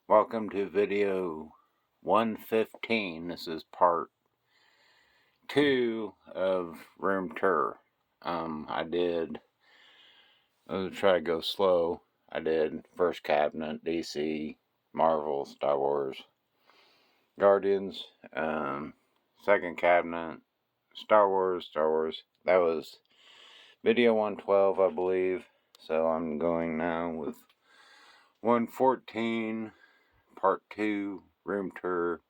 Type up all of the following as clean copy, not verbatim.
Welcome to video 115. This is part 2 of room tour. I'll try to go slow. I did first cabinet, DC, Marvel, Star Wars, Guardians. Second cabinet, Star Wars. That was video 112, I believe. So I'm going now with 114. Part 2, room tour.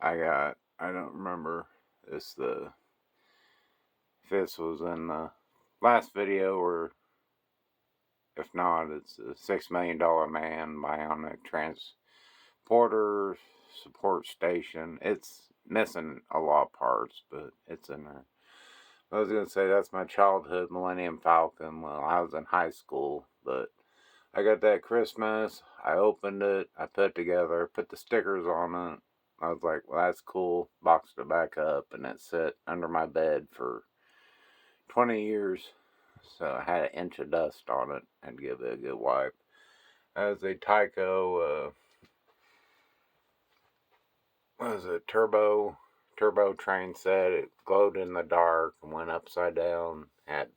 I don't remember if this was in the last video, or if not, it's a $6 million man bionic transporter support station. It's missing a lot of parts, but it's in there. I was going to say that's my childhood Millennium Falcon when I was in high school, but I got that Christmas. I opened it, I put it together, put the stickers on it. I was like, well, that's cool. Boxed it back up, and it sat under my bed for 20 years. So I had an inch of dust on it. I had to give it a good wipe. As a Tyco, turbo train set. It glowed in the dark and went upside down. Had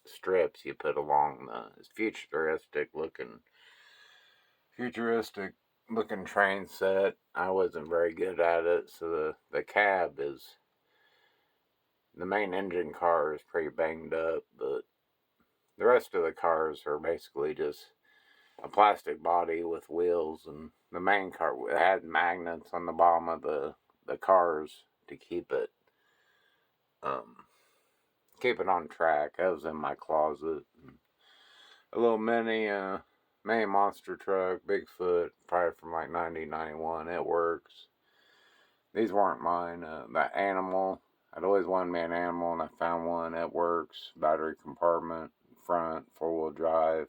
strips you put along the futuristic looking train set. I wasn't very good at it, so the cab is, the main engine car is pretty banged up, but the rest of the cars are basically just a plastic body with wheels, and the main car had magnets on the bottom of the cars to keep it on track. That was in my closet. A little mini monster truck, Bigfoot, probably from like 1991. It works. These weren't mine. That animal, I'd always wanted me an animal, and I found one. It works. Battery compartment, front, 4-wheel drive,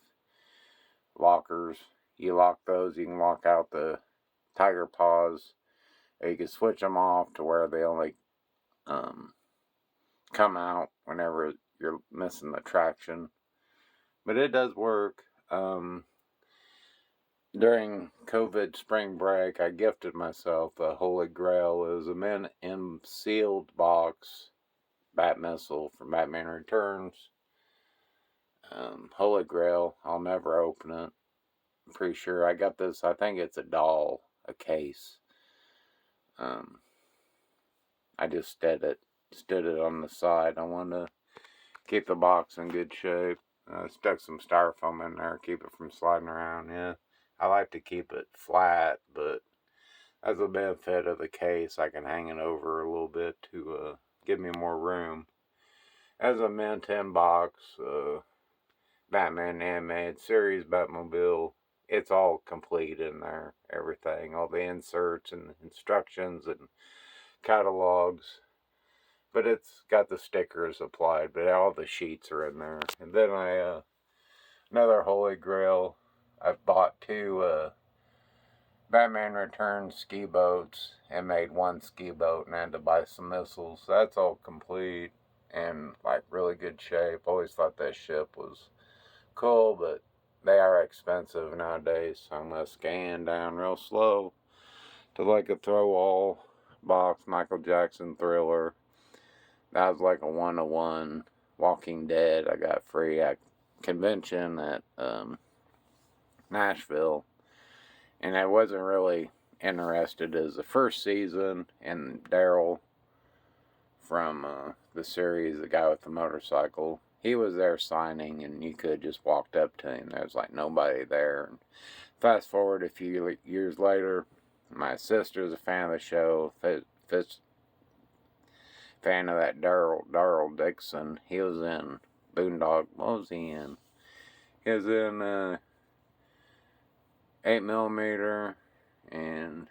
lockers. You lock those, you can lock out the tiger paws. Or you can switch them off to where they only come out whenever you're missing the traction. But it does work. During COVID spring break, I gifted myself the Holy Grail. It was a sealed box Bat Missile from Batman Returns. Holy Grail. I'll never open it. I'm pretty sure I got this. I think it's a doll, a case. I just stood it on the side. I wanted to keep the box in good shape. Stuck some styrofoam in there, keep it from sliding around. Yeah, I like to keep it flat, but as a benefit of the case, I can hang it over a little bit to give me more room. As a mint in box, Batman animated series, Batmobile, it's all complete in there. Everything, all the inserts and instructions and catalogs. But it's got the stickers applied, but all the sheets are in there. And then another Holy Grail, I've bought 2 Batman Returns ski boats and made 1 ski boat and had to buy some missiles. That's all complete and like really good shape. Always thought that ship was cool, but they are expensive nowadays, so I'm going to scan down real slow to like a throw-all box, Michael Jackson Thriller. That was like a 1-to-1 Walking Dead I got free at convention at Nashville. And I wasn't really interested as the first season, and Daryl from the series, the guy with the motorcycle, he was there signing, and you could just walked up to him. There was like nobody there. And fast forward a few years later, my sister's a fan of the show, fan of that Daryl Dixon. He was in Boondock. What was he in? He was in 8mm, and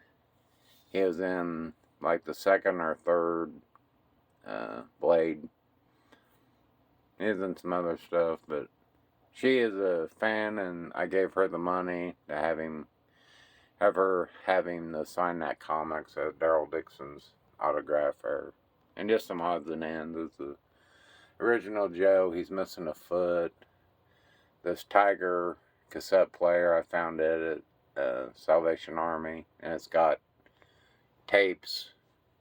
he was in like the second or third Blade. He was in some other stuff, but she is a fan, and I gave her the money to have her having to sign that comics as Daryl Dixon's autograph there. And just some odds and ends. It's the original Joe. He's missing a foot. This Tiger cassette player, I found it at Salvation Army, and it's got tapes,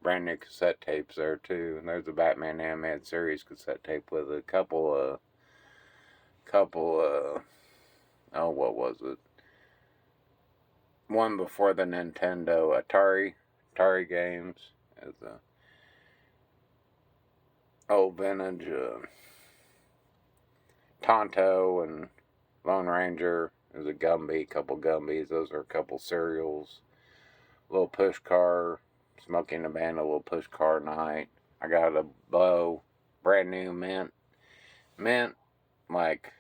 brand new cassette tapes there too. And there's a Batman animated series cassette tape with a couple oh, what was it? One before the Nintendo Atari games. As a old vintage Tonto and Lone Ranger. There's a Gumby, couple Gumbies. Those are a couple cereals. Little push car, Smoking the Bandit, a little push car night. I got a bow, brand new mint, like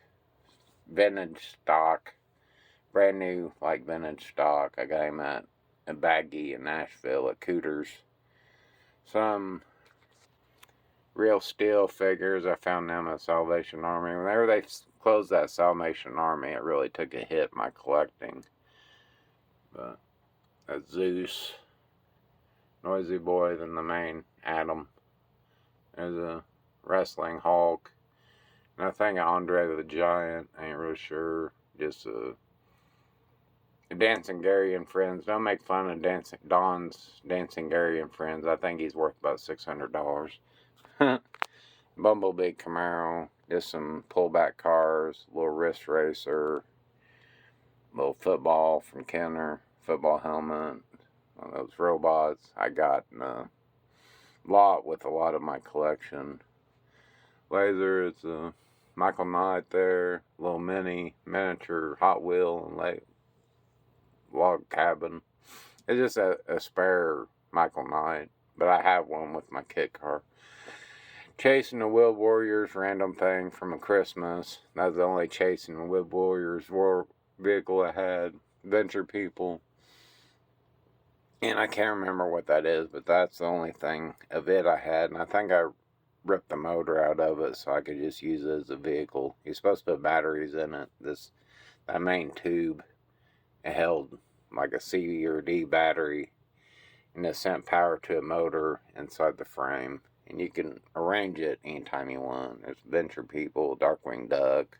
vintage stock, brand new like vintage stock. I got him at a Baggy in Nashville at Cooters. Some real steel figures, I found them at Salvation Army. Whenever they closed that Salvation Army, it really took a hit my collecting. But a Zeus, Noisy Boy, then the main Adam. There's a wrestling Hulk. And I think Andre the Giant. I ain't really sure. Just a Dancing Gary and Friends. Don't make fun of Don's Dancing Gary and Friends. I think he's worth about $600. Bumblebee Camaro. Just some pullback cars. Little wrist racer. Little football from Kenner. Football helmet. One of those robots. I got in a lot with a lot of my collection. Laser. It's a Michael Knight there. Little miniature Hot Wheel and log cabin. It's just a spare Michael Knight, but I have one with my kit car. Chasing the Wood Warriors, random thing from a Christmas. That's the only Chasing the Wood Warriors vehicle I had. Venture People. And I can't remember what that is, but that's the only thing of it I had. And I think I ripped the motor out of it so I could just use it as a vehicle. You're supposed to put batteries in it. That main tube, it held like a C or D battery, and it sent power to a motor inside the frame. And you can arrange it anytime you want. There's Venture People, Darkwing Duck.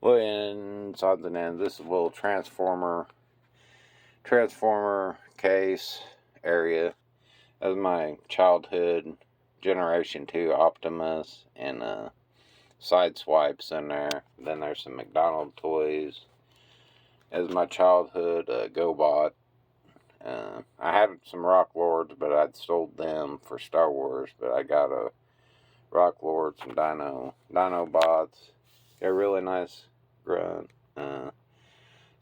Well, and odds and ends, this is a little Transformer case area. That was my childhood Generation 2 Optimus and side swipes in there. Then there's some McDonald's toys. As my childhood GoBot. I had some Rock Lords, but I'd sold them for Star Wars. But I got a Rock Lord, some Dino bots. Got a really nice grunt.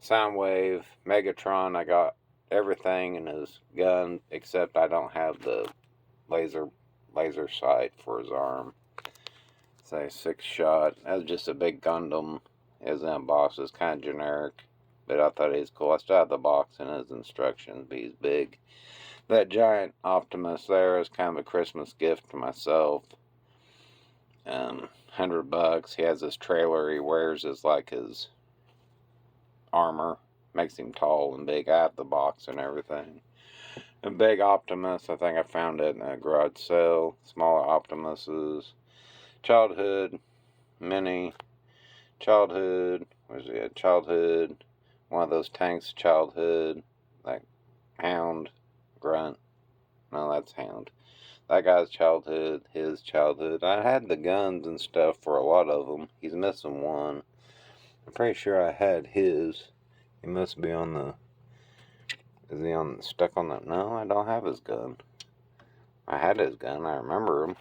Soundwave, Megatron. I got everything in his gun except I don't have the laser sight for his arm. Say 6-shot. That was just a big Gundam. His box is kind of generic, but I thought he was cool. I still have the box and his instructions, but he's big. That giant Optimus there is kind of a Christmas gift to myself. $100. He has this trailer he wears as like his armor. Makes him tall and big. I have the box and everything. A big Optimus. I think I found it in a garage sale. Smaller Optimuses. Childhood. Mini. Childhood. Where's he at? Childhood. One of those tanks. Childhood. Like Hound. Grunt. No, that's Hound. That guy's childhood. His childhood. I had the guns and stuff for a lot of them. He's missing one. I'm pretty sure I had his. He must be on the... Is he stuck on the... No, I don't have his gun. I had his gun. I remember him.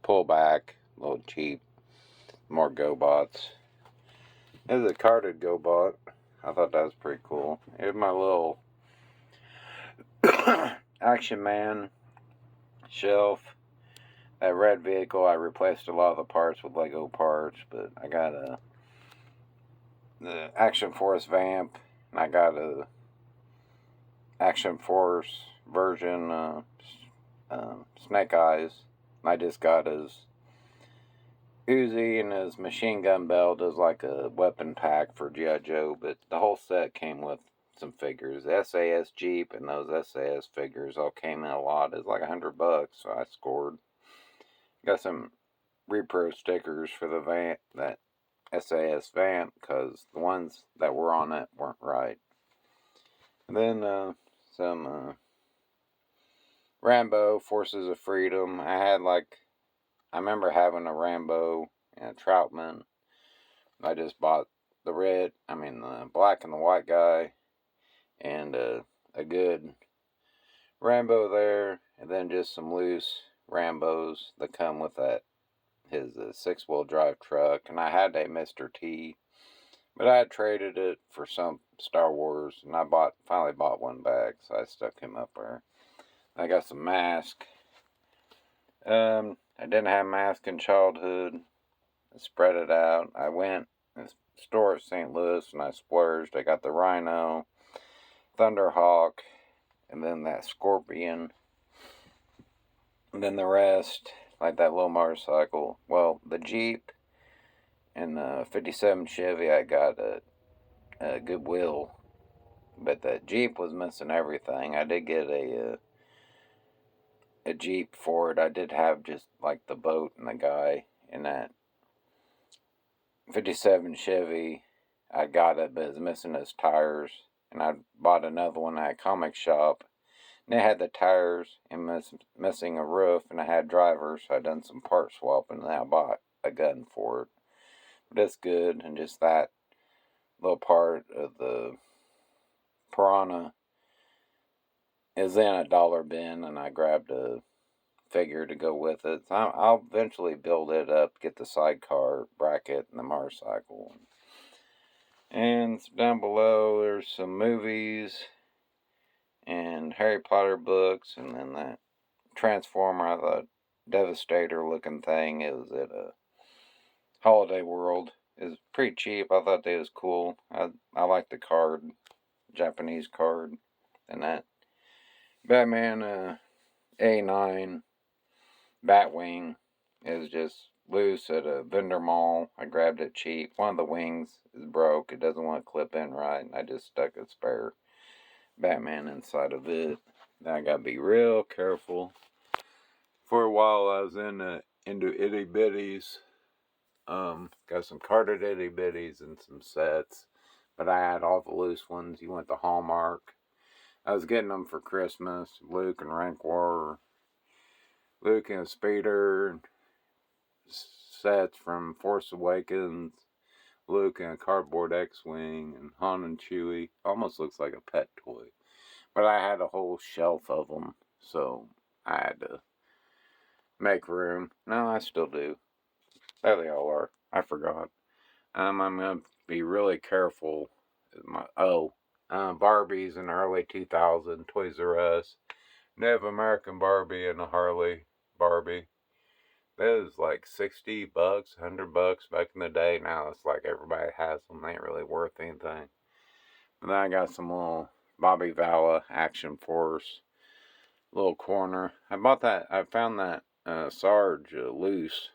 Pull back. A little cheap. More GoBots. There's a carded GoBot. I thought that was pretty cool. Here's my little Action Man shelf. That red vehicle, I replaced a lot of the parts with Lego parts, but I got the Action Force Vamp, and I got a Action Force version Snake Eyes. I just got his Uzi and his machine gun belt as like a weapon pack for G.I. Joe, but the whole set came with some figures. The SAS Jeep and those SAS figures all came in a lot. It's like $100, so I scored. Got some repro stickers for the that SAS Vamp, because the ones that were on it weren't right. Then some Rambo, Forces of Freedom. I remember having a Rambo and a Troutman. I just bought the black and the white guy, and a good Rambo there, and then just some loose Rambos that come with his 6-wheel drive truck. And I had a Mr. T, but I had traded it for some Star Wars, and I finally bought one back, so I stuck him up there. I got some M.a.s.k. I didn't have M.a.s.k in childhood. I spread it out. I went to the store at St. Louis and I splurged. I got the Rhino, Thunderhawk, and then that Scorpion. And then the rest, like that little motorcycle. Well, the Jeep and the 57 Chevy I got at Goodwill. But the Jeep was missing everything. I did get a Jeep for it. I did have just like the boat and the guy in that 57 Chevy. I got it, but it was missing his tires. And I bought another one at a comic shop. And it had the tires and missing a roof, and I had drivers. So I done some part swapping, and I bought a gun for it. But it's good, and just that little part of the Piranha is in a dollar bin, and I grabbed a figure to go with it. So I'll eventually build it up, get the sidecar bracket and the motorcycle. And down below, there's some movies and Harry Potter books, and then that Transformer, the Devastator looking thing. It was at a Holiday World. It was pretty cheap. I thought they was cool. I like the card, Japanese card, and that Batman A9 Batwing is just loose at a vendor mall. I grabbed it cheap. One of the wings is broke. It doesn't want to clip in right, and I just stuck a spare Batman inside of it. Now I gotta be real careful. For a while I was into itty bitties. Got some carded itty bitties and some sets. But I had all the loose ones. You went to Hallmark. I was getting them for Christmas. Luke and Rancor. Luke and Speeder. Sets from Force Awakens. Luke and a cardboard X-Wing. And Han and Chewie. Almost looks like a pet toy. But I had a whole shelf of them. So I had to make room. No, I still do. There they all are. I forgot. I'm gonna be really careful. Barbies in the early 2000s, Toys R Us, Native American Barbie and a Harley Barbie. That was like $60, $100 back in the day. Now it's like everybody has them. They ain't really worth anything. And then I got some little Bobby Vala Action Force little corner. I found that Sarge loose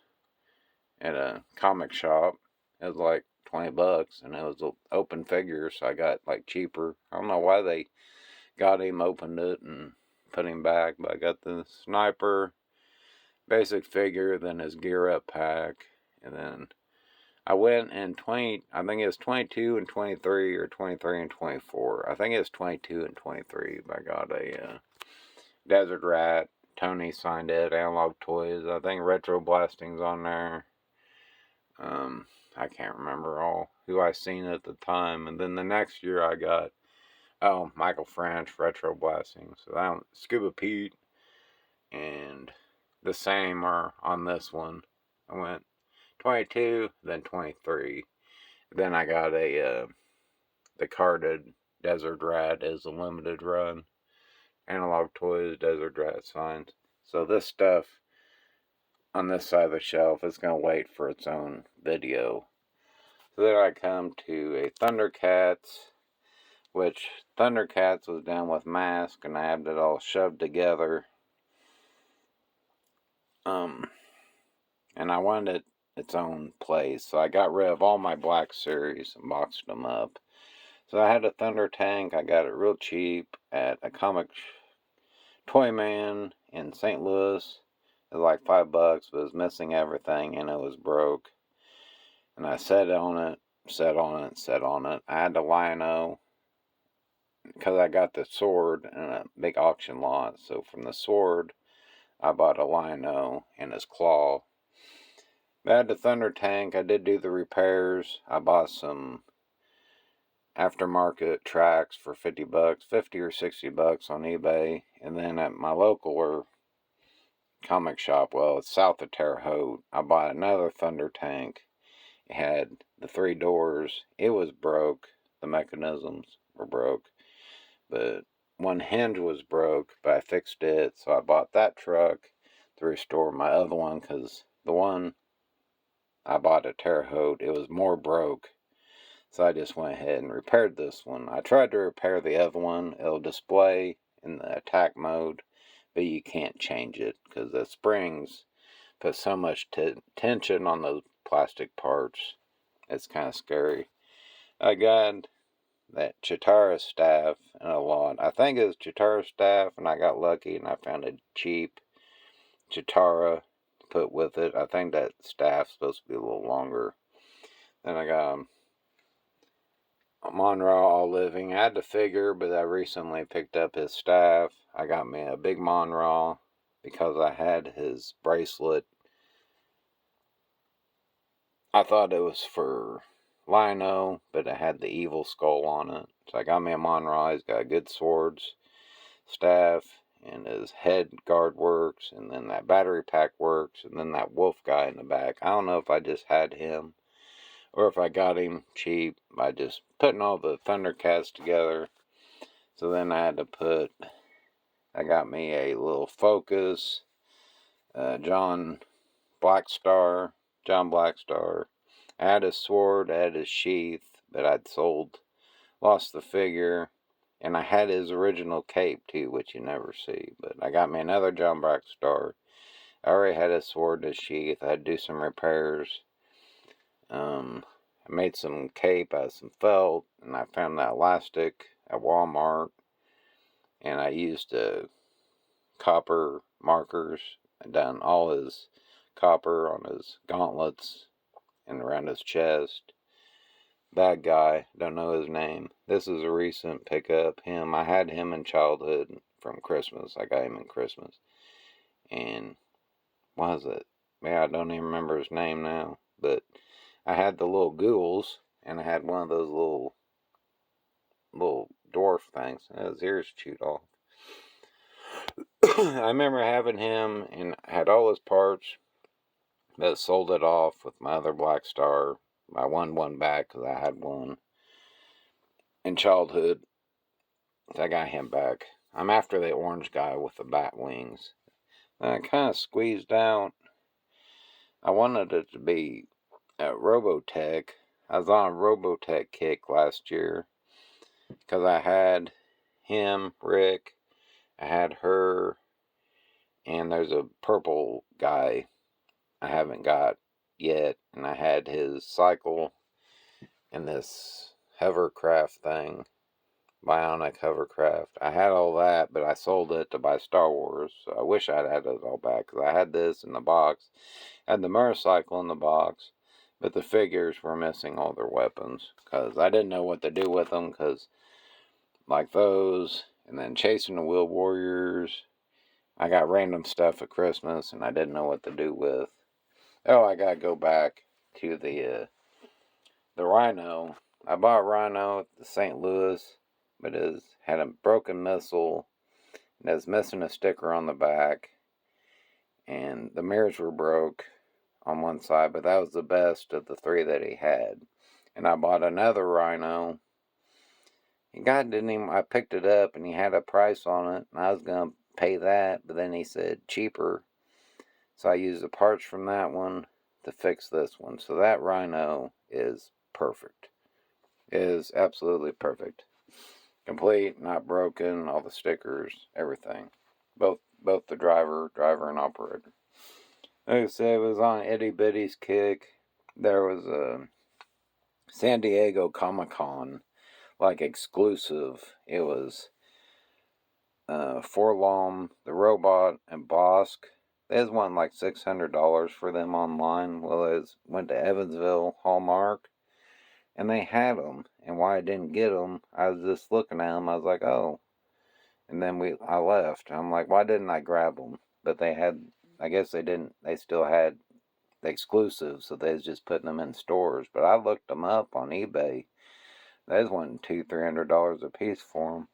at a comic shop. It was like $20, and it was an open figure, so I got like cheaper. I don't know why they got him, opened it, and put him back, but I got the sniper basic figure, then his gear up pack, and then I went in I think it was 22 and 23, or 23 and 24. I think it was 22 and 23, but I got a Desert Rat. Tony signed it, Analog Toys. I think Retro Blasting's on there. I can't remember all who I seen at the time. And then the next year I got, Michael French, Retro Blasting. So that one, Scuba Pete, and the same are on this one. I went 22, then 23. Then I got the carded Desert Rat as a limited run. Analog Toys, Desert Rat signs. So this stuff on this side of the shelf is going to wait for its own video. So then I come to a Thundercats, which Thundercats was done with M.a.s.k, and I had it all shoved together. And I wanted it its own place, so I got rid of all my Black Series and boxed them up. So I had a Thunder Tank. I got it real cheap at a comic Toy Man in St. Louis. It was like $5, but it was missing everything, and it was broke. And I sat on it. I had the Lion-O because I got the sword in a big auction lot. So from the sword, I bought a Lino and his claw. I had the Thunder Tank. I did do the repairs. I bought some aftermarket tracks for $50, 50 or $60 on eBay. And then at my local or comic shop, well, it's south of Terre Haute, I bought another Thunder Tank. It had the 3 doors. It was broke. The mechanisms were broke. But one hinge was broke, but I fixed it. So I bought that truck to restore my other one, because the one I bought at Terre Haute, it was more broke. So I just went ahead and repaired this one. I tried to repair the other one. It'll display in the attack mode, but you can't change it because the springs put so much tension on those plastic parts. It's kind of scary. I got that Chitara staff in a lot. I think it was Chitara staff, and I got lucky and I found a cheap Chitara to put with it. I think that staff's supposed to be a little longer. Then I got Monroe All Living. I had to figure, but I recently picked up his staff. I got me a big Monroe because I had his bracelet. I thought it was for Lino, but it had the evil skull on it. So I got me a Monroe. He's got good swords, staff, and his head guard works, and then that battery pack works, and then that wolf guy in the back. I don't know if I just had him or if I got him cheap by just putting all the Thundercats together. So then I got me a little Focus, John Blackstar. I had his sword, I had his sheath, but I'd lost the figure. And I had his original cape too, which you never see. But I got me another John Blackstar. I already had his sword, his sheath. I had to do some repairs. I made some cape out of some felt, and I found that elastic at Walmart. And I used copper markers and done all his copper on his gauntlets and around his chest. Bad guy, don't know his name. This is a recent pickup. I had him in childhood from Christmas. I got him in Christmas. And what was it? Yeah, I don't even remember his name now. But I had the little ghouls, and I had one of those little dwarf things. His ears chewed off. I remember having him and had all his parts, but sold it off with my other Black Star. I won one back because I had one in childhood. So I got him back. I'm after the orange guy with the bat wings. I kind of squeezed out. I wanted it to be Robotech. I was on a Robotech kick last year because I had him, Rick, I had her, and there's a purple guy I haven't got yet, and I had his cycle and this hovercraft thing, bionic hovercraft. I had all that, but I sold it to buy Star Wars, so I wish I'd had those all back, because I had this in the box, I had the motorcycle in the box, but the figures were missing all their weapons, because I didn't know what to do with them, because like those, and then Chasing the Wheel Warriors, I got random stuff at Christmas, and I didn't know what to do with. Oh, I gotta go back to the Rhino. I bought a Rhino at the St. Louis, but it had a broken missile, and it was missing a sticker on the back, and the mirrors were broke on one side, but that was the best of the 3 that he had. And I bought another Rhino. And God didn't even, I picked it up, and he had a price on it, and I was going to pay that, but then he said cheaper. So I used the parts from that one to fix this one. So that Rhino is perfect. It is absolutely perfect. Complete, not broken, all the stickers, everything. Both the driver and operator. Like I said, it was on Itty Bitty's kick. There was a San Diego Comic-Con, like exclusive. It was Forlom, the robot, and M.a.s.k. There's one like $600 for them online. Well, it went to Evansville Hallmark. And they had them. And why I didn't get them, I was just looking at them. I was like, oh. And then I left. I'm like, why didn't I grab them? But they had, I guess they didn't, they still had the exclusives, so they was just putting them in stores. But I looked them up on eBay. Those went $200-300 a piece for them.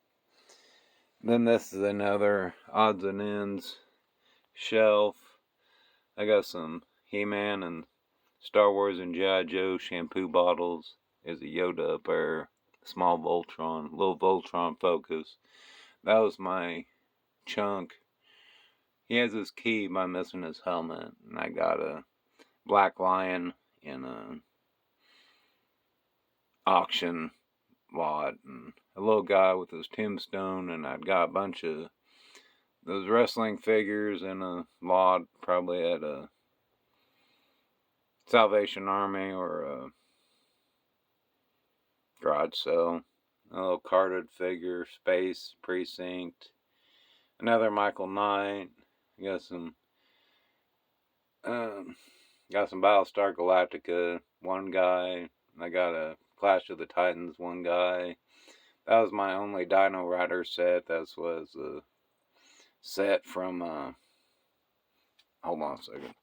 Then this is another odds and ends shelf. I got some He-Man and Star Wars and G.I. Joe shampoo bottles. There's a Yoda up there. Small Voltron. Little Voltron Focus. That was my chunk. He has his key by missing his helmet. And I got a Black Lion in a auction lot. And a little guy with his tombstone. And I'd got a bunch of those wrestling figures in a lot. Probably at a Salvation Army or a garage sale. A little carded figure, Space Precinct. Another Michael Knight. Got some Battlestar Galactica, one guy. I got a Clash of the Titans, one guy. That was my only Dino Rider set. That was a set from hold on a second.